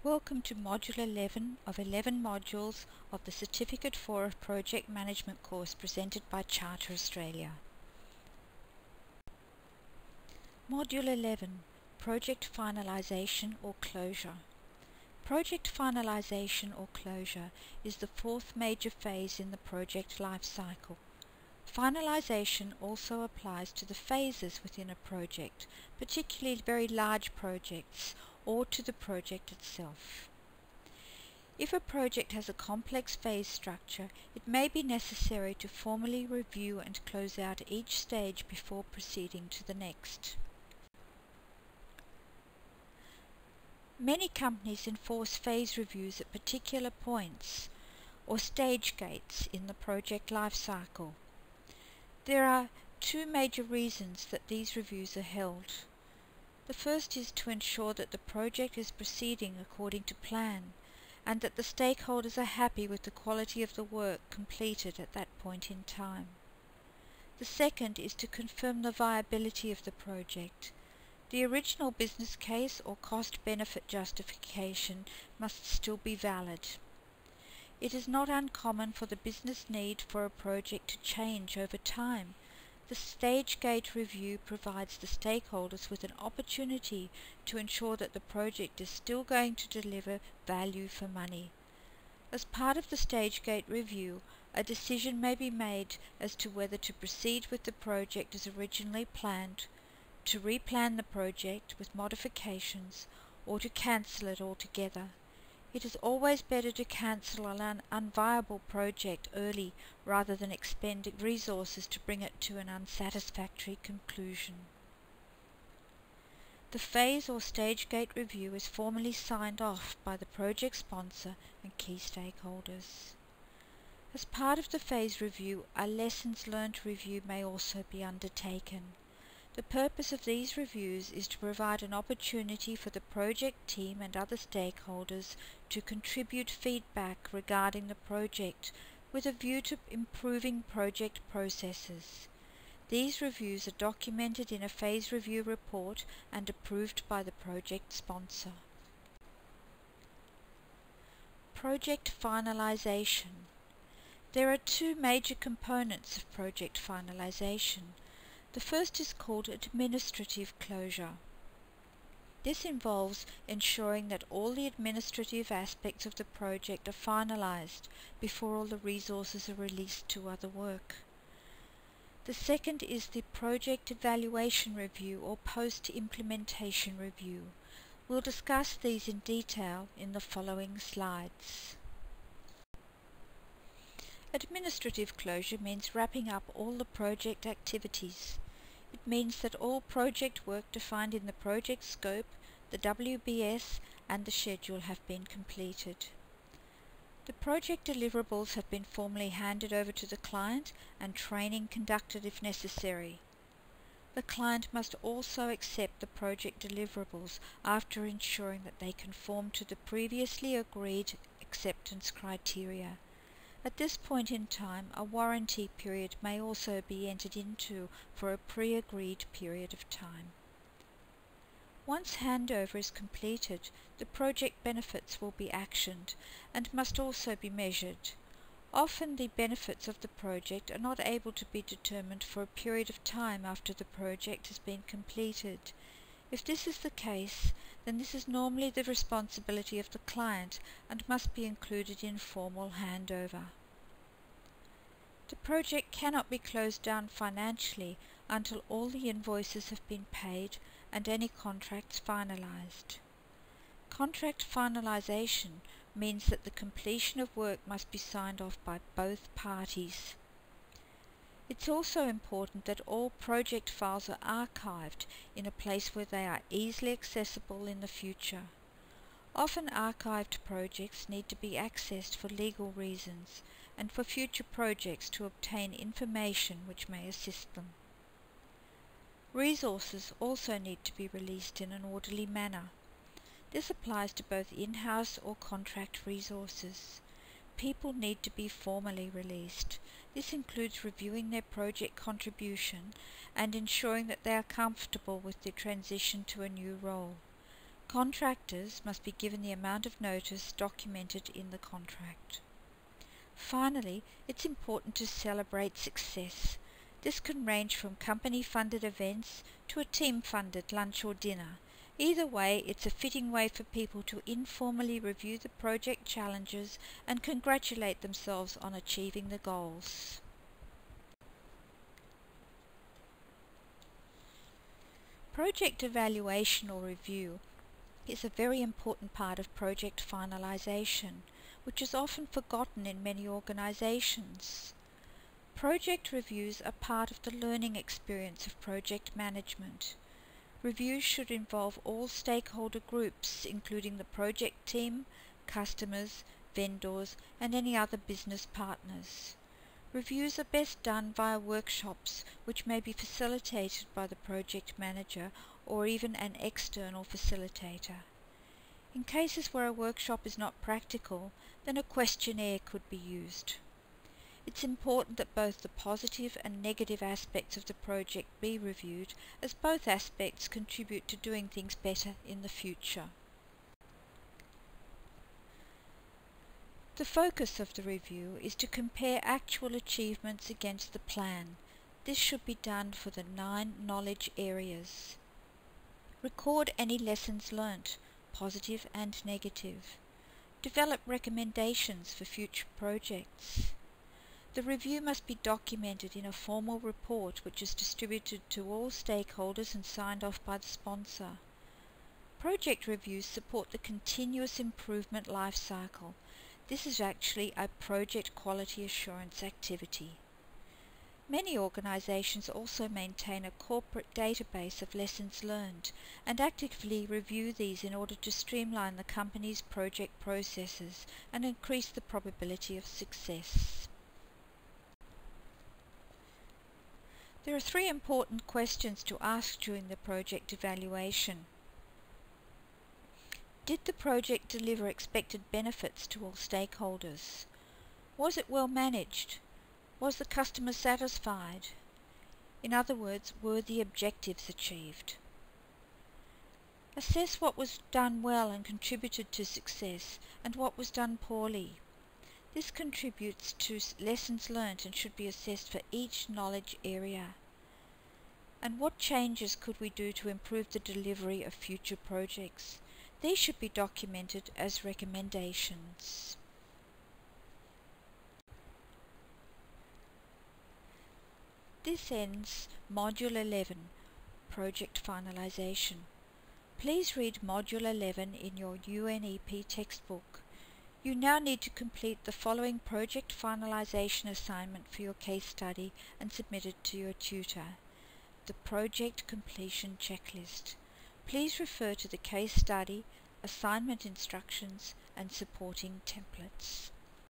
Welcome to Module 11 of 11 modules of the Certificate 4 of Project Management course presented by Charter Australia. Module 11, Project Finalisation or Closure. Project finalisation or closure is the fourth major phase in the project life cycle. Finalisation also applies to the phases within a project, particularly very large projects, or to the project itself. If a project has a complex phase structure, it may be necessary to formally review and close out each stage before proceeding to the next. Many companies enforce phase reviews at particular points or stage gates in the project life cycle. There are two major reasons that these reviews are held. The first is to ensure that the project is proceeding according to plan and that the stakeholders are happy with the quality of the work completed at that point in time. The second is to confirm the viability of the project. The original business case or cost-benefit justification must still be valid. It is not uncommon for the business need for a project to change over time. The stage gate review provides the stakeholders with an opportunity to ensure that the project is still going to deliver value for money. As part of the stage gate review, a decision may be made as to whether to proceed with the project as originally planned, to replan the project with modifications, or to cancel it altogether. It is always better to cancel an unviable project early rather than expend resources to bring it to an unsatisfactory conclusion. The phase or stage gate review is formally signed off by the project sponsor and key stakeholders. As part of the phase review, a lessons learned review may also be undertaken. The purpose of these reviews is to provide an opportunity for the project team and other stakeholders to contribute feedback regarding the project with a view to improving project processes. These reviews are documented in a phase review report and approved by the project sponsor. Project finalisation. There are two major components of project finalisation. The first is called administrative closure. This involves ensuring that all the administrative aspects of the project are finalised before all the resources are released to other work. The second is the project evaluation review or post-implementation review. We'll discuss these in detail in the following slides. Administrative closure means wrapping up all the project activities. It means that all project work defined in the project scope, the WBS and the schedule have been completed. The project deliverables have been formally handed over to the client and training conducted if necessary. The client must also accept the project deliverables after ensuring that they conform to the previously agreed acceptance criteria. At this point in time, a warranty period may also be entered into for a pre-agreed period of time. Once handover is completed, the project benefits will be actioned and must also be measured. Often the benefits of the project are not able to be determined for a period of time after the project has been completed. If this is the case, then this is normally the responsibility of the client and must be included in formal handover. The project cannot be closed down financially until all the invoices have been paid and any contracts finalised. Contract finalisation means that the completion of work must be signed off by both parties. It's also important that all project files are archived in a place where they are easily accessible in the future. Often archived projects need to be accessed for legal reasons and for future projects to obtain information which may assist them. Resources also need to be released in an orderly manner. This applies to both in-house or contract resources. People need to be formally released. This includes reviewing their project contribution and ensuring that they are comfortable with the transition to a new role. Contractors must be given the amount of notice documented in the contract. Finally, it's important to celebrate success. This can range from company-funded events to a team-funded lunch or dinner. Either way, it's a fitting way for people to informally review the project challenges and congratulate themselves on achieving the goals. Project evaluation or review is a very important part of project finalisation, which is often forgotten in many organisations. Project reviews are part of the learning experience of project management. Reviews should involve all stakeholder groups, including the project team, customers, vendors, and any other business partners. Reviews are best done via workshops, which may be facilitated by the project manager or even an external facilitator. In cases where a workshop is not practical, then a questionnaire could be used. It's important that both the positive and negative aspects of the project be reviewed, as both aspects contribute to doing things better in the future. The focus of the review is to compare actual achievements against the plan. This should be done for the 9 knowledge areas. Record any lessons learnt, positive and negative. Develop recommendations for future projects. The review must be documented in a formal report which is distributed to all stakeholders and signed off by the sponsor. Project reviews support the continuous improvement life cycle. This is actually a project quality assurance activity. Many organisations also maintain a corporate database of lessons learned and actively review these in order to streamline the company's project processes and increase the probability of success. There are 3 important questions to ask during the project evaluation. Did the project deliver expected benefits to all stakeholders? Was it well managed? Was the customer satisfied? In other words, were the objectives achieved? Assess what was done well and contributed to success, and what was done poorly. This contributes to lessons learnt and should be assessed for each knowledge area. And what changes could we do to improve the delivery of future projects? These should be documented as recommendations. This ends Module 11, Project Finalisation. Please read Module 11 in your UNEP textbook. You now need to complete the following project finalisation assignment for your case study and submit it to your tutor. The Project Completion Checklist. Please refer to the case study, assignment instructions and supporting templates.